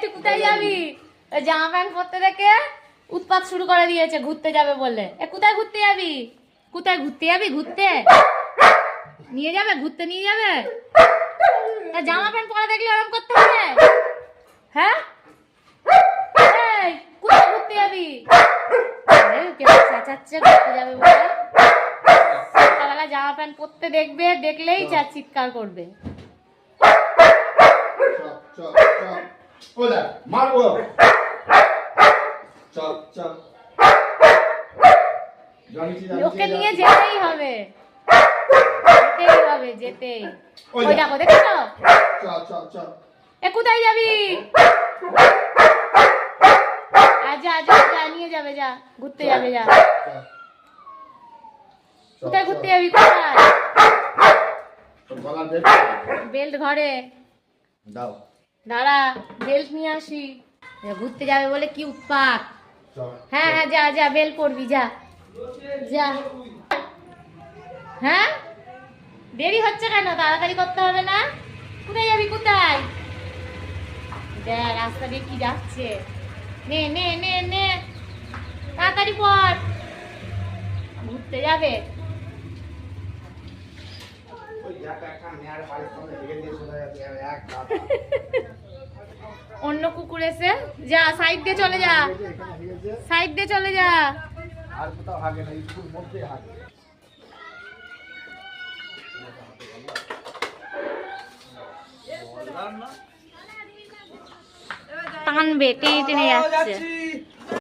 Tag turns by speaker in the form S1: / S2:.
S1: তুই কোথায় যাবি? জামা প্যান্ট পরতে দেখে উৎপাত শুরু করে দিয়েছে, ঘুরতে যাবে বলে। কোথায় ঘুরতে যাবি? কোথায় ঘুরতে যাবি? ঘুরতে নিয়ে যাবে? ঘুরতে নিয়ে যাবে? জামা প্যান্ট পরা দেখলে এরকম করতে হবে? হ্যাঁ, কোথায় ঘুরতে যাবি? চেঁচাচ্ছে ঘুরতে যাবে বলে। সকালবেলা জামা প্যান্ট পরতে দেখবে, দেখলেই চিৎকার করবে। ওকে নিয়ে যেতেই হবে, যেতেই। ওই দেখো, দেখছো? কোথায় যাবি? যা নিয়ে যাবে, যা ঘুরতে যাবে, যা। কোথায় ঘুরতে যাবি? কোথায়? বেল্ট ঘরে দাঁড়া, বেল্ট নিয়ে আসি। ঘুরতে যাবে বলে কি উৎপাত। হ্যাঁ, যা বেল্ট পরবি, যা। হ্যাঁ, দেরি হচ্ছে কেন? তাড়াতাড়ি করতে হবে না? কোথায় যাবি? কোথায়? দেখ রাস্তা দিয়ে কি যাচ্ছে। নে তাড়াতাড়ি পর। ঘুরতে যাবে। অন্য কুকুর এসে, যা সাইড দিয়ে চলে যা, সাইড দিয়ে চলে যা। আর কোথাও হাগে না, স্কুল মধ্যে হাগে। টানবে, টেনে টেনে যাচ্ছে।